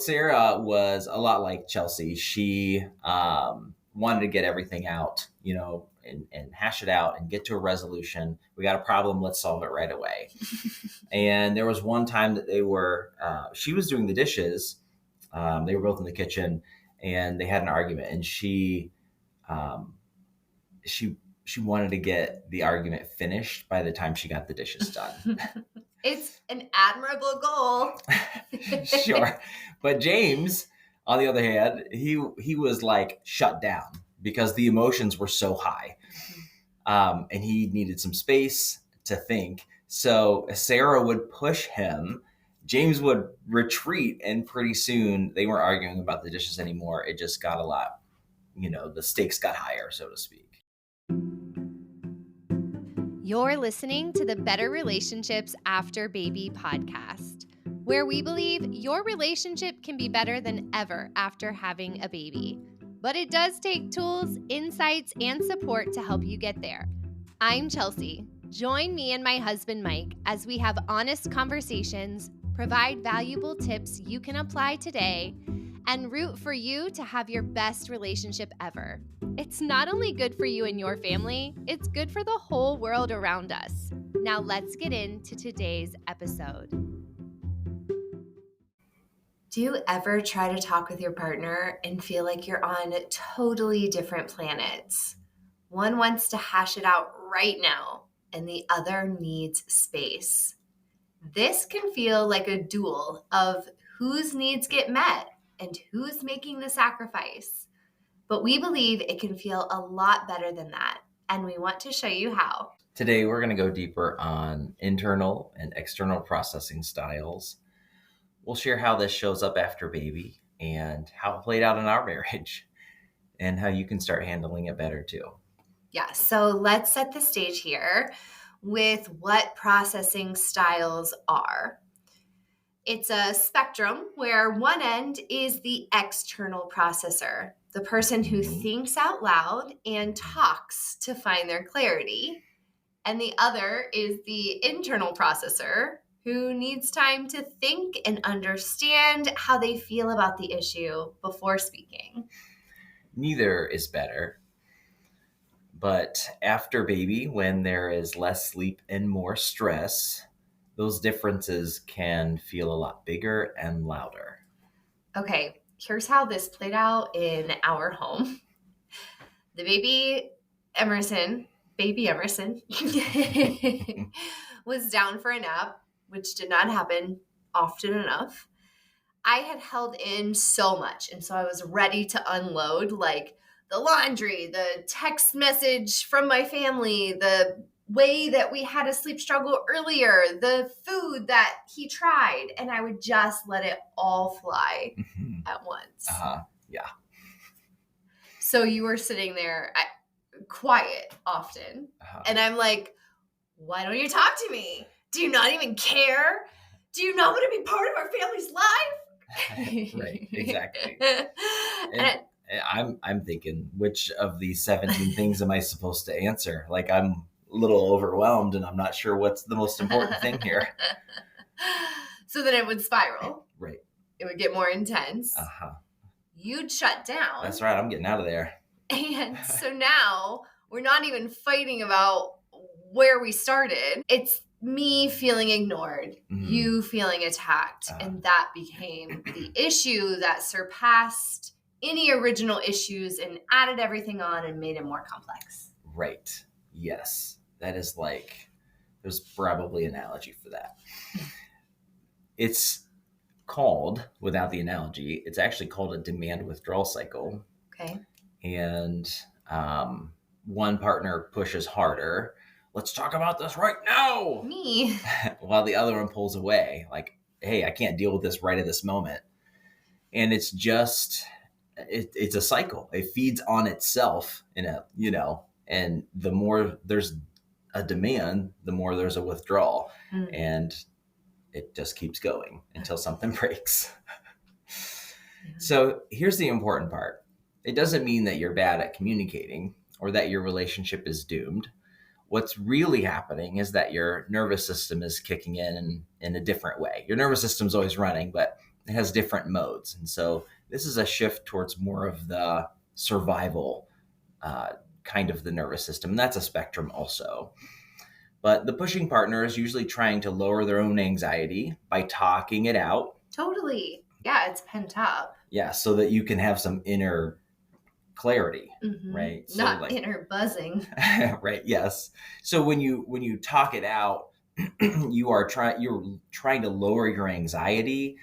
Sarah was a lot like Chelsea. She wanted to get everything out, and hash it out and get to a resolution. We got a problem. Let's solve it right away. And there was one time that she was doing the dishes. They were both in the kitchen and they had an argument, and um, she wanted to get the argument finished by the time she got the dishes done. It's an admirable goal. Sure. But James, on the other hand, he was like shut down because the emotions were so high. And he needed some space to think. So Sarah would push him. James would retreat, and pretty soon they weren't arguing about the dishes anymore. It just got a lot, the stakes got higher, so to speak. You're listening to the Better Relationships After Baby podcast, where we believe your relationship can be better than ever after having a baby. But it does take tools, insights, and support to help you get there. I'm Chelsea. Join me and my husband, Mike, as we have honest conversations, provide valuable tips you can apply today, and root for you to have your best relationship ever. It's not only good for you and your family, it's good for the whole world around us. Now let's get into today's episode. Do you ever try to talk with your partner and feel like you're on totally different planets? One wants to hash it out right now, and the other needs space. This can feel like a duel of whose needs get met and who's making the sacrifice. But we believe it can feel a lot better than that, and we want to show you how. Today, we're going to go deeper on internal and external processing styles. We'll share how this shows up after baby and how it played out in our marriage and how you can start handling it better too. Yeah, so let's set the stage here with what processing styles are. It's a spectrum where one end is the external processor, the person who thinks out loud and talks to find their clarity. And the other is the internal processor, who needs time to think and understand how they feel about the issue before speaking. Neither is better. But after baby, when there is less sleep and more stress, those differences can feel a lot bigger and louder. Okay, here's how this played out in our home. The baby Emerson, was down for a nap, which did not happen often enough. I had held in so much, and so I was ready to unload, like the laundry, the text message from my family, the way that we had a sleep struggle earlier, the food that he tried, and I would just let it all fly at once. Yeah. So you were sitting there quiet often, and I'm like, why don't you talk to me? Do you not even care? Do you not want to be part of our family's life? Right, exactly. And I'm thinking, which of these 17 things am I supposed to answer? Like, I'm a little overwhelmed and I'm not sure what's the most important thing here. So then it would spiral. Right. It would get more intense. You'd shut down. That's right. I'm getting out of there. And so now we're not even fighting about where we started. It's me feeling ignored, you feeling attacked. And that became the issue that surpassed any original issues and added everything on and made it more complex. Right. Yes. That is there's probably an analogy for that. It's called, without the analogy, it's actually called a demand withdrawal cycle. Okay. And one partner pushes harder. Let's talk about this right now. Me. While the other one pulls away. Like, hey, I can't deal with this right at this moment. And it's just, it's a cycle. It feeds on itself and the more there's a demand, the more there's a withdrawal. And it just keeps going until something breaks. So here's the important part. It doesn't mean that you're bad at communicating or that your relationship is doomed. What's really happening is that your nervous system is kicking in a different way. Your nervous system's always running, but it has different modes. And so this is a shift towards more of the survival kind of the nervous system. And that's a spectrum also. But the pushing partner is usually trying to lower their own anxiety by talking it out. Totally. Yeah, it's pent up. Yeah, so that you can have some inner clarity, Mhm. right? So Not inner buzzing. right, yes. So when you talk it out, you're trying to lower your anxiety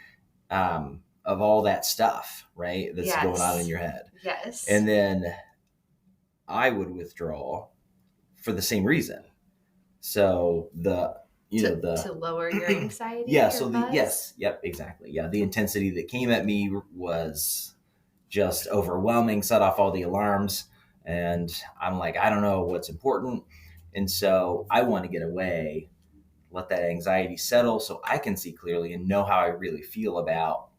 of all that stuff, right? That's going on in your head. Yes. And then I would withdraw for the same reason. So to lower your anxiety. Yeah. Your So buzz? yep, exactly. Yeah, the intensity that came at me was just overwhelming, set off all the alarms, and I'm like, I don't know what's important, and so I want to get away, let that anxiety settle, so I can see clearly and know how I really feel about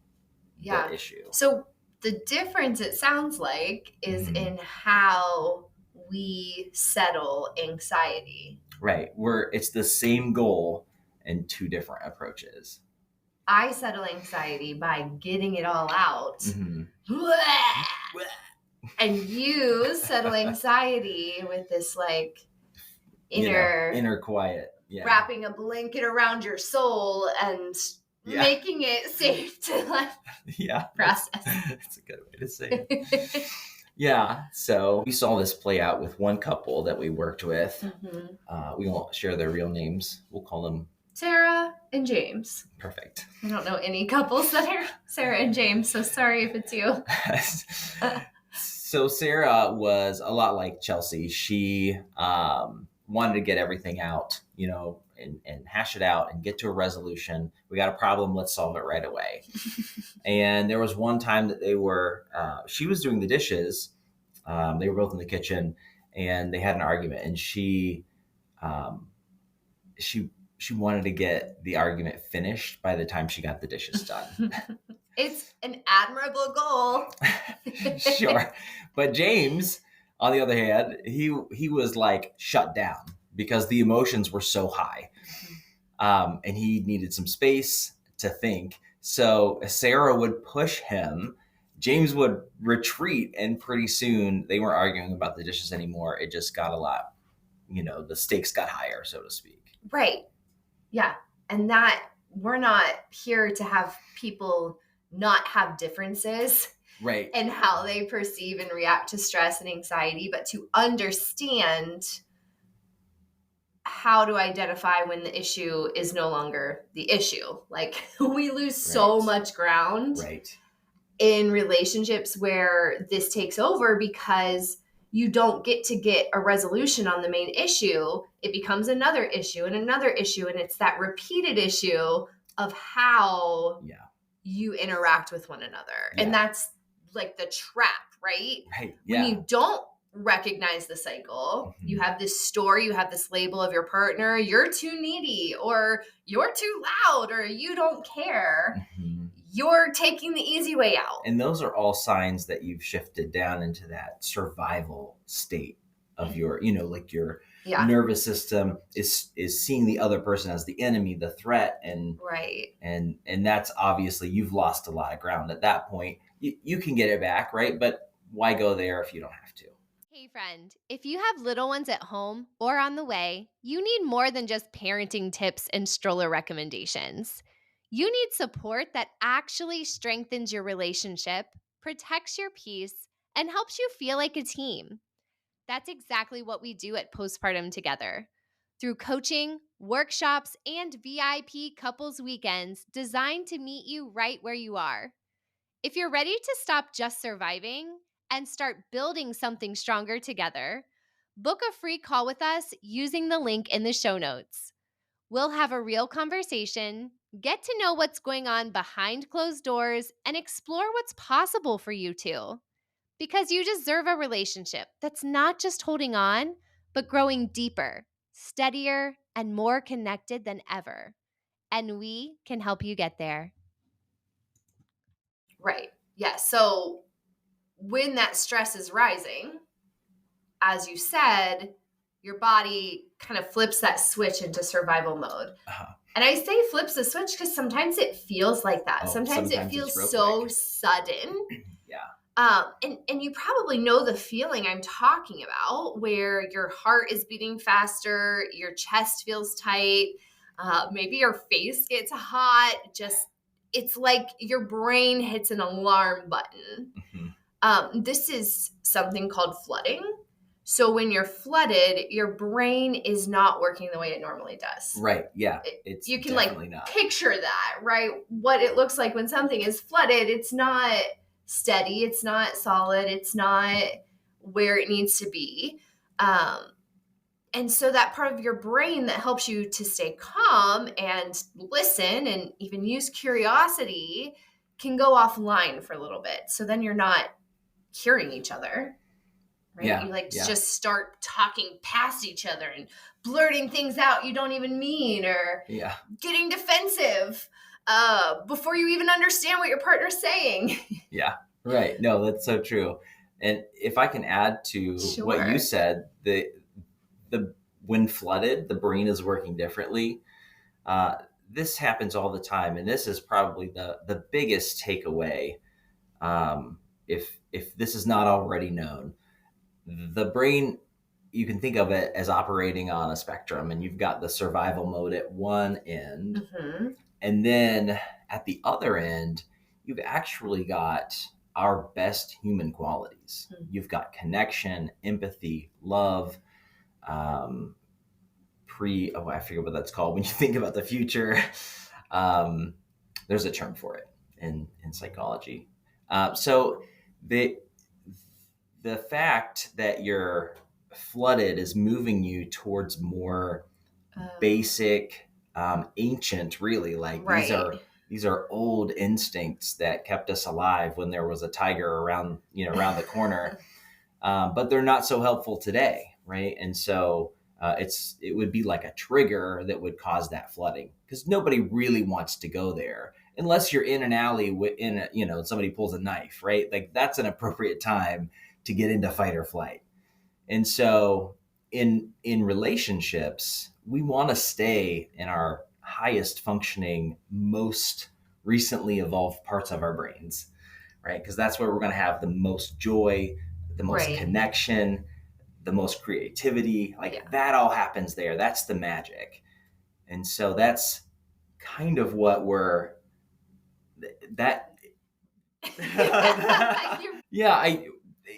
the issue. So the difference, it sounds like, is Mhm. in how we settle anxiety. Right. It's the same goal and two different approaches. I settle anxiety by getting it all out. Mhm. And you settle anxiety with this like inner quiet. Yeah. wrapping a blanket around your soul and making it safe to like process. That's a good way to say it. Yeah. So we saw this play out with one couple that we worked with. Mm-hmm. We won't share their real names. We'll call them Sarah and James. Perfect. I don't know any couples that are Sarah and James, so sorry if it's you. So Sarah was a lot like Chelsea. She wanted to get everything out, and hash it out and get to a resolution. We got a problem. Let's solve it right away. And there was one time that she was doing the dishes. They were both in the kitchen and they had an argument, and she wanted to get the argument finished by the time she got the dishes done. It's an admirable goal. Sure. But James, on the other hand, he was like shut down because the emotions were so high. And he needed some space to think. So Sarah would push him. James would retreat, and pretty soon they weren't arguing about the dishes anymore. It just got a lot, the stakes got higher, so to speak. Right. Yeah. And that we're not here to have people not have differences. Right. And how they perceive and react to stress and anxiety, but to understand how to identify when the issue is no longer the issue. Like we lose so much ground in relationships where this takes over because you don't get a resolution on the main issue. It becomes another issue and another issue. And it's that repeated issue of how you interact with one another. And that's like the trap, right? Right. Yeah. When you don't recognize the cycle, you have this story, you have this label of your partner, you're too needy, or you're too loud, or you don't care. You're taking the easy way out. And those are all signs that you've shifted down into that survival state of your, like your nervous system is seeing the other person as the enemy, the threat, and and that's obviously you've lost a lot of ground at that point. You can get it back, right? But why go there if you don't have to? Hey friend, if you have little ones at home or on the way, you need more than just parenting tips and stroller recommendations. You need support that actually strengthens your relationship, protects your peace, and helps you feel like a team. That's exactly what we do at Postpartum Together. Through coaching, workshops, and VIP couples weekends designed to meet you right where you are. If you're ready to stop just surviving and start building something stronger together, book a free call with us using the link in the show notes. We'll have a real conversation, get to know what's going on behind closed doors, and explore what's possible for you two. Because you deserve a relationship that's not just holding on, but growing deeper, steadier, and more connected than ever. And we can help you get there. Right. Yeah. So when that stress is rising, as you said, your body kind of flips that switch into survival mode. And I say flips the switch because sometimes it feels like that. Oh, sometimes it sometimes it's feels real so quick. sudden. Yeah. And you probably know the feeling I'm talking about, where your heart is beating faster, your chest feels tight, maybe your face gets hot. It's like your brain hits an alarm button. Mhm. This is something called flooding. So when you're flooded, your brain is not working the way it normally does. Right. Yeah. It's You can definitely not. picture that, right? What it looks like when something is flooded, it's not steady, it's not solid, it's not where it needs to be. And so that part of your brain that helps you to stay calm and listen and even use curiosity can go offline for a little bit. So then you're not hearing each other. Right? Yeah, You yeah. just start talking past each other and blurting things out you don't even mean, or Yeah. getting defensive before you even understand what your partner's saying. Yeah. Right. No, that's so true. And if I can add to what you Sure. said, the when flooded, the brain is working differently. This happens all the time, and this is probably the biggest takeaway. If this is not already known, the brain, you can think of it as operating on a spectrum, and you've got the survival mode at one end, Mm-hmm. and then at the other end, you've actually got our best human qualities. Hmm. You've got connection, empathy, love, I forget what that's called when you think about the future. There's a term for it in psychology. So the fact that you're flooded is moving you towards more basic, ancient, really, like Right. these are old instincts that kept us alive when there was a tiger around the corner. But they're not so helpful today, right? And so it would be like a trigger that would cause that flooding, because nobody really wants to go there unless you're in an alley somebody pulls a knife, right? Like that's an appropriate time to get into fight or flight. And so in relationships, we want to stay in our highest functioning, most recently evolved parts of our brains, right? Because that's where we're going to have the most joy, the most Right. connection, the most creativity. Like Yeah. that all happens there. That's the magic. And so that's kind of what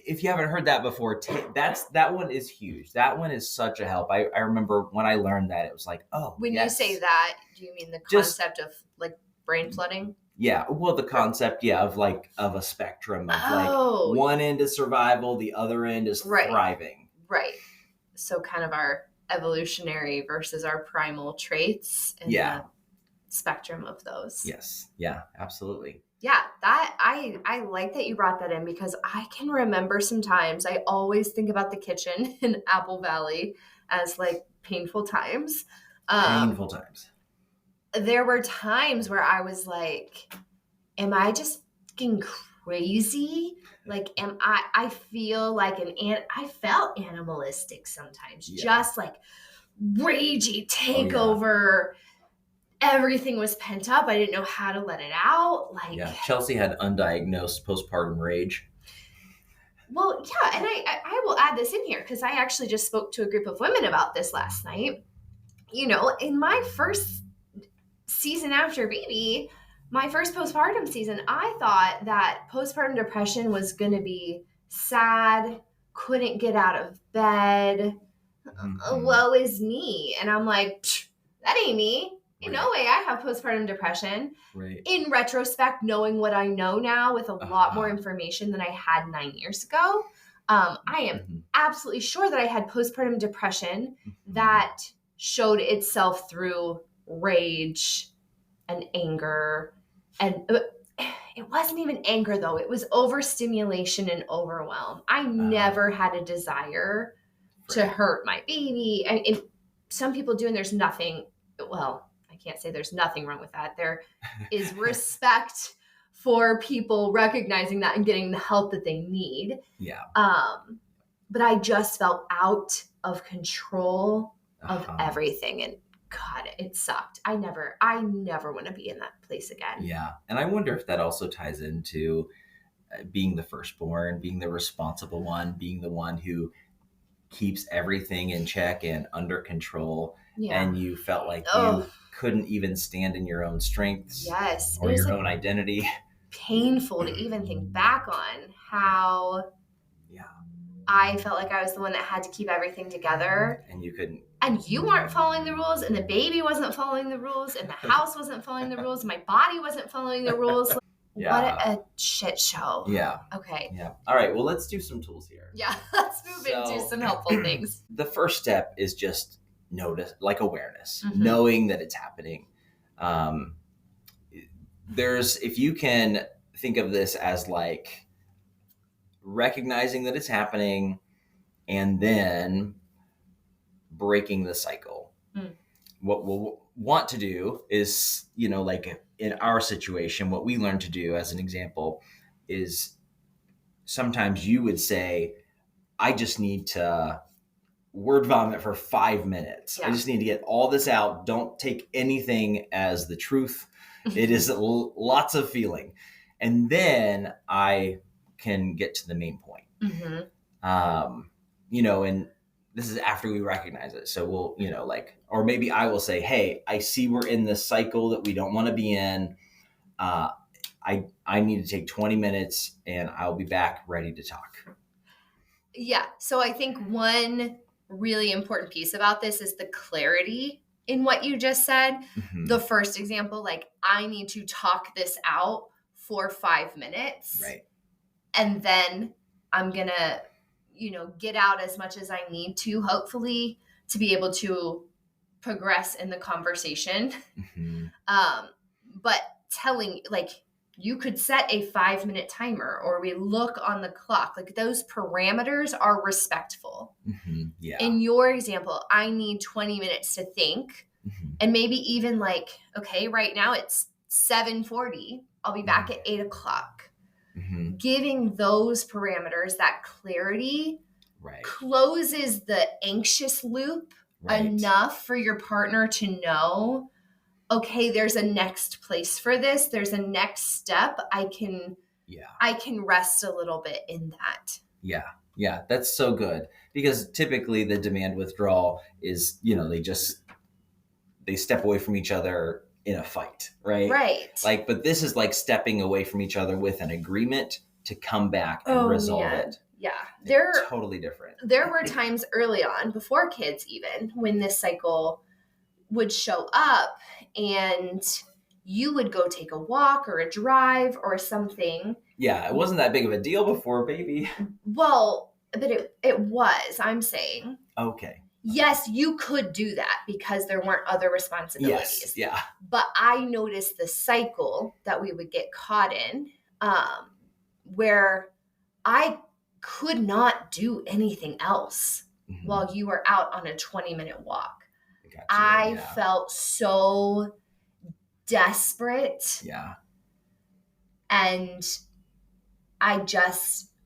if you haven't heard that before, that one is huge. That one is such a help. I remember when I learned that, it was like, oh, When yes. you say that, do you mean the concept of like brain flooding? Yeah, well, the concept, of a spectrum of Oh. like one end is survival, the other end is Right. thriving. Right. So kind of our evolutionary versus our primal traits and Yeah. the spectrum of those. Yes. Yeah, absolutely. Yeah, that I like that you brought that in, because I can remember sometimes I always think about the kitchen in Apple Valley as like painful times. Painful times. There were times where I was like, am I just fucking crazy? Like, I feel like I felt animalistic sometimes, Yeah. just like ragey takeover. Oh, yeah. Everything was pent up. I didn't know how to let it out. Like, yeah, Chelsea had undiagnosed postpartum rage. Well, yeah, and I will add this in here because I actually just spoke to a group of women about this last night. In my first season after baby, my first postpartum season, I thought that postpartum depression was going to be sad, couldn't get out of bed, woe is me. And I'm like, that ain't me. In no way I have postpartum depression. Right. In retrospect, knowing what I know now with a lot more information than I had 9 years ago, I am absolutely sure that I had postpartum depression that showed itself through rage and anger. And it wasn't even anger, though. It was overstimulation and overwhelm. I never had a desire to hurt my baby. And some people do, and there's nothing, well, I can't say there's nothing wrong with that. There is respect for people recognizing that and getting the help that they need. Yeah. But I just felt out of control of everything. And God, it sucked. I never want to be in that place again. Yeah. And I wonder if that also ties into being the firstborn, being the responsible one, being the one who keeps everything in check and under control. Yeah. And you felt like you Oh, couldn't even stand in your own strengths yes. or It was your like own identity. painful to even think back on how Yeah. I felt like I was the one that had to keep everything together. And you couldn't. And you weren't following the rules, and the baby wasn't following the rules, and the house wasn't following the rules, and my body wasn't following the rules. Yeah. What a shit show. Yeah. Okay. Yeah. All right. Well, let's do some tools here. Yeah, let's move into some helpful things. The first step is just notice, like awareness, Mhm. knowing that it's happening. If you can think of this as like recognizing that it's happening and then breaking the cycle. Mm. What we'll want to do is, like in our situation, what we learned to do as an example is sometimes you would say, I just need to word vomit for 5 minutes. Yeah. I just need to get all this out. Don't take anything as the truth. It is lots of feeling. And then I can get to the main point. Mm-hmm. And this is after we recognize it. So we'll, or maybe I will say, hey, I see we're in this cycle that we don't want to be in. I need to take 20 minutes and I'll be back ready to talk. Yeah. So I think one really important piece about this is the clarity in what you just said. Mm-hmm. The first example, like, I need to talk this out for 5 minutes. Right. And then I'm going to, get out as much as I need to, hopefully, to be able to progress in the conversation. Mm-hmm. But telling, like, you could set a 5-minute timer, or we look on the clock. Like, those parameters are respectful. Mm-hmm. Yeah. In your example, I need 20 minutes to think. Mm-hmm. And maybe even like, okay, right now it's 7:40. I'll be back at 8 o'clock. Mm-hmm. Giving those parameters, that clarity, Right. closes the anxious loop enough for your partner to know, okay, there's a next place for this. There's a next step. I can rest a little bit in that. Yeah. Yeah. That's so good, because typically the demand withdrawal is, they step away from each other in a fight, right? Right. But this is like stepping away from each other with an agreement to come back and resolve it. Yeah. It's totally different. There were times early on, before kids even, when this cycle would show up and you would go take a walk or a drive or something. Yeah, it wasn't that big of a deal before, baby. Well, but it was, I'm saying. Okay. Yes, you could do that because there weren't other responsibilities. Yes, yeah. But I noticed the cycle that we would get caught in, where I could not do anything else Mm-hmm. while you were out on a 20-minute walk. Gotcha, I felt so desperate. Yeah. And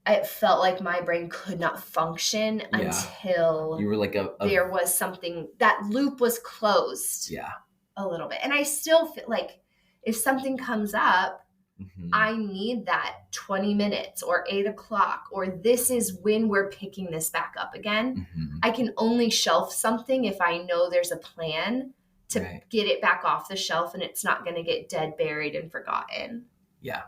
it felt like my brain could not function until you were like there was something, that loop was closed. Yeah. A little bit. And I still feel like if something comes up, mm-hmm. I need that 20 minutes or 8 o'clock, or this is when we're picking this back up again. Mm-hmm. I can only shelf something if I know there's a plan to get it back off the shelf and it's not going to get dead, buried, and forgotten. Yeah.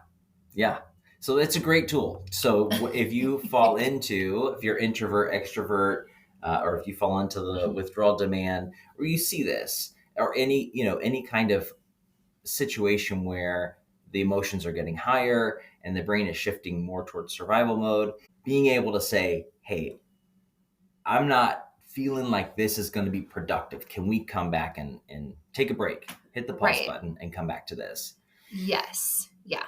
Yeah. So it's a great tool. So if you if you're introvert, extrovert, or if you fall into the withdrawal demand, or you see this, or any kind of situation where the emotions are getting higher and the brain is shifting more towards survival mode, being able to say, hey, I'm not feeling like this is going to be productive. Can we come back and take a break, hit the pause button, and come back to this? Yes. Yeah.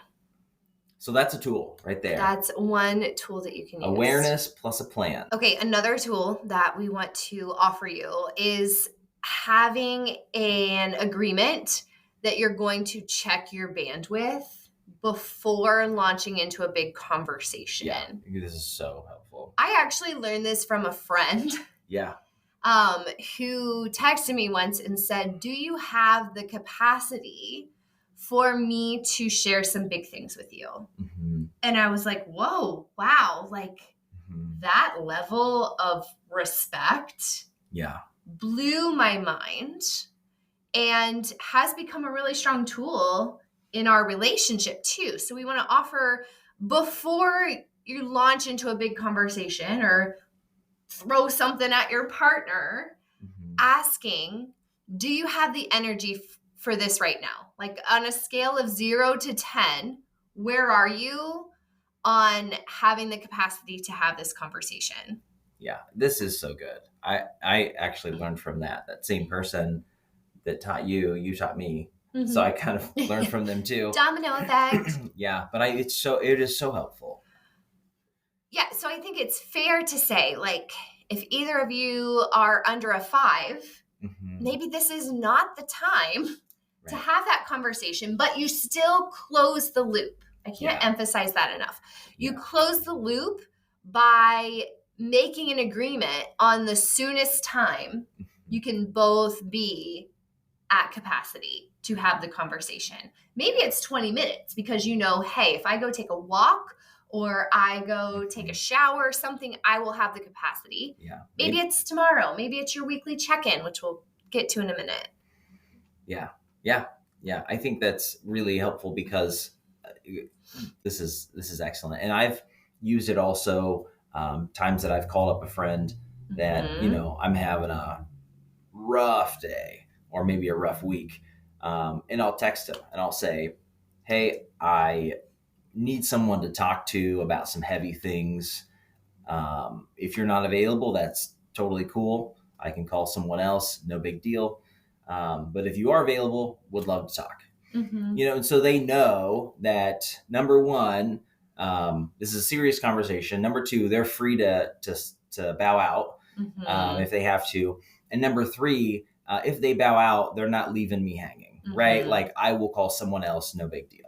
So that's a tool right there. That's one tool that you can use. Awareness plus a plan. Okay, another tool that we want to offer you is having an agreement that you're going to check your bandwidth before launching into a big conversation. Yeah, this is so helpful. I actually learned this from a friend. Yeah. who texted me once and said, do you have the capacity for me to share some big things with you? Mm-hmm. And I was like, whoa, wow, like that level of respect blew my mind and has become a really strong tool in our relationship too. So we want to offer, before you launch into a big conversation or throw something at your partner, asking, do you have the energy for this right now? Like on a scale of 0 to 10, where are you on having the capacity to have this conversation? Yeah, this is so good. I actually learned from that same person that taught you taught me. Mm-hmm. So I kind of learned from them too. Domino effect. Yeah, but it is so helpful. Yeah, so I think it's fair to say, like, if either of you are under a 5, maybe this is not the time to have that conversation, but you still close the loop. I can't emphasize that enough. You close the loop by making an agreement on the soonest time you can both be at capacity to have the conversation. Maybe it's 20 minutes because hey, if I go take a walk or I go take a shower or something, I will have the capacity. Yeah. Maybe it's tomorrow. Maybe it's your weekly check-in, which we'll get to in a minute. Yeah. I think that's really helpful because this is excellent. And I've used it also times that I've called up a friend that, I'm having a rough day or maybe a rough week. And I'll text him and I'll say, hey, I need someone to talk to about some heavy things. If you're not available, that's totally cool. I can call someone else. No big deal. But if you are available, would love to talk. And so they know that, number one, this is a serious conversation. Number two, they're free to bow out if they have to. And number three, if they bow out, they're not leaving me hanging, right? Like I will call someone else, no big deal.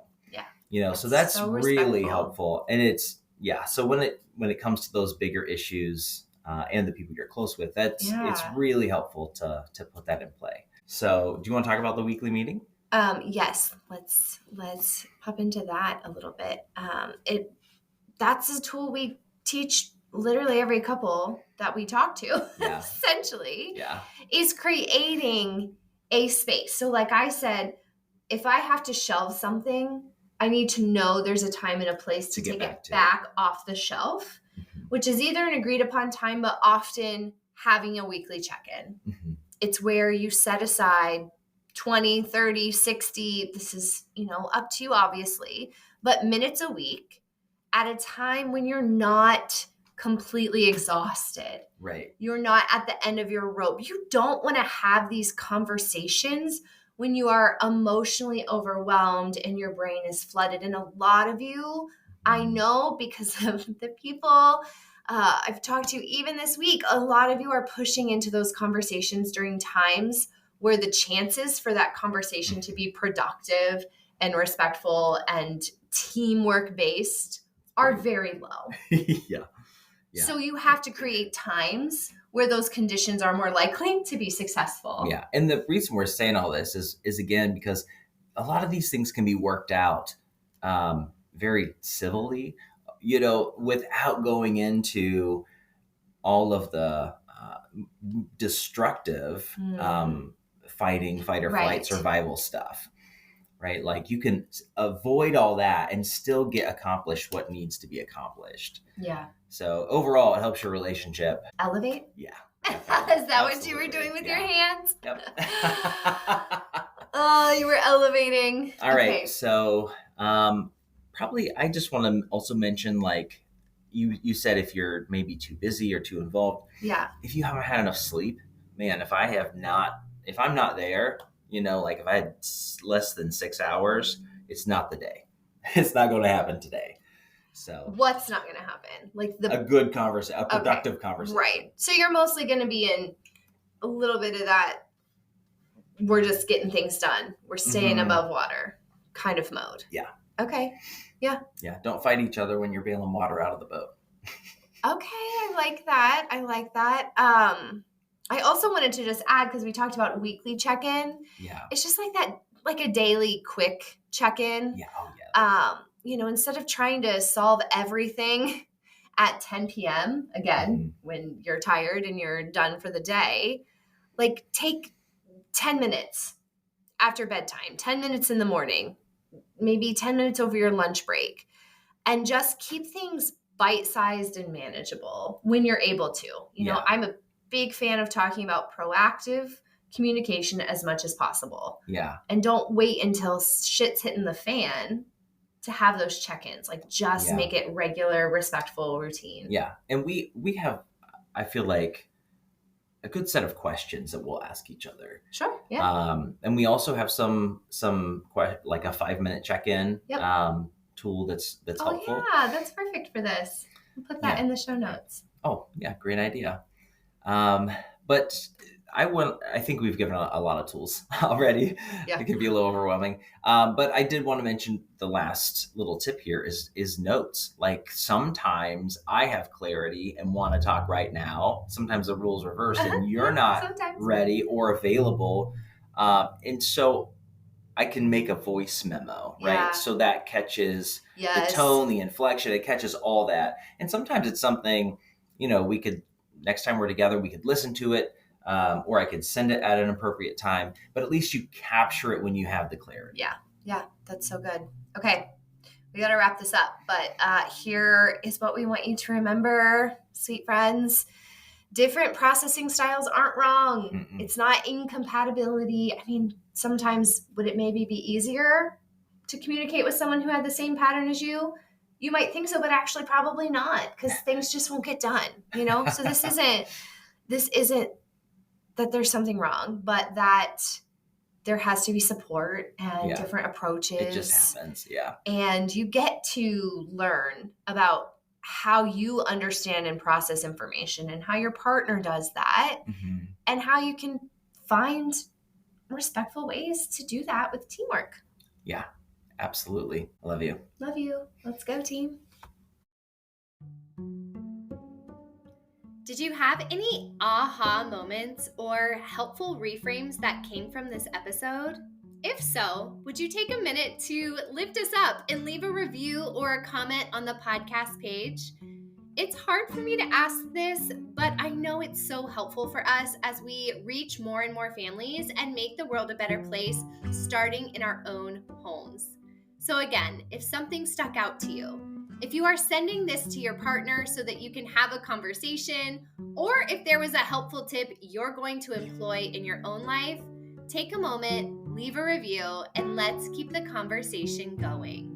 Yeah. So that's so really helpful. And it's, so when it comes to those bigger issues and the people you're close with, it's really helpful to put that in play. So do you want to talk about the weekly meeting? Yes, let's pop into that a little bit. That's a tool we teach literally every couple that we talk to, essentially, is creating a space. So like I said, if I have to shelve something, I need to know there's a time and a place to take it back off the shelf, which is either an agreed upon time, but often having a weekly check-in. It's where you set aside 20, 30, 60, this is, up to you, obviously, but minutes a week at a time when you're not completely exhausted. Right. You're not at the end of your rope. You don't want to have these conversations when you are emotionally overwhelmed and your brain is flooded. And a lot of you, I know because of the people I've talked to even this week, a lot of you are pushing into those conversations during times where the chances for that conversation to be productive and respectful and teamwork based are very low. Yeah. So you have to create times where those conditions are more likely to be successful. Yeah. And the reason we're saying all this is again, because a lot of these things can be worked out very civilly, without going into all of the destructive fight or flight survival stuff, right? Like you can avoid all that and still get accomplished what needs to be accomplished. Yeah. So overall, it helps your relationship elevate. Yeah. Is that what you were doing with your hands? Yep. Oh, you were elevating. All right. Okay. So probably I just want to also mention, like you said, if you're maybe too busy or too involved. Yeah. If you haven't had enough sleep, man, if I'm not there, like if I had less than 6 hours, it's not the day. It's not going to happen today. So what's not going to happen? Like a good conversation, a productive conversation. Right. So you're mostly going to be in a little bit of that, we're just getting things done, we're staying above water kind of mode. Yeah. Okay. Yeah. Yeah. Don't fight each other when you're bailing water out of the boat. Okay. I like that. I also wanted to just add, because we talked about weekly check-in. Yeah. It's just like that, like a daily quick check-in. Yeah. Oh, yeah. Instead of trying to solve everything at 10 p.m. again, when you're tired and you're done for the day, like take 10 minutes after bedtime, 10 minutes in the morning, maybe 10 minutes over your lunch break, and just keep things bite-sized and manageable when you're able to. I'm a big fan of talking about proactive communication as much as possible. Yeah. And don't wait until shit's hitting the fan to have those check-ins. Like, just make it regular, respectful routine. Yeah. And we have, I feel like, a good set of questions that we'll ask each other. Sure. Yeah. And we also have some like a 5-minute check-in tool that's helpful. Yeah, that's perfect for this. We'll put that in the show notes. Oh, yeah, great idea. But I think we've given a lot of tools already. Yeah. It can be a little overwhelming. But I did want to mention the last little tip here is notes. Like, sometimes I have clarity and want to talk right now. Sometimes the roles reverse and you're not ready or available. And so I can make a voice memo, right? Yeah. So that catches the tone, the inflection, it catches all that. And sometimes it's something, we could, next time we're together, we could listen to it, or I could send it at an appropriate time, but at least you capture it when you have the clarity. Yeah, that's so good. Okay, we got to wrap this up, but here is what we want you to remember, sweet friends. Different processing styles aren't wrong. Mm-mm. It's not incompatibility. I mean, sometimes would it maybe be easier to communicate with someone who had the same pattern as you? You might think so, but actually probably not, because things just won't get done, So this isn't that there's something wrong, but that there has to be support and different approaches. It just happens, yeah. And you get to learn about how you understand and process information and how your partner does that, and how you can find respectful ways to do that with teamwork. Yeah, absolutely. I love you. Love you. Let's go, team. Did you have any aha moments or helpful reframes that came from this episode? If so, would you take a minute to lift us up and leave a review or a comment on the podcast page? It's hard for me to ask this, but I know it's so helpful for us as we reach more and more families and make the world a better place, starting in our own homes. So again, if something stuck out to you, if you are sending this to your partner so that you can have a conversation, or if there was a helpful tip you're going to employ in your own life, take a moment, leave a review, and let's keep the conversation going.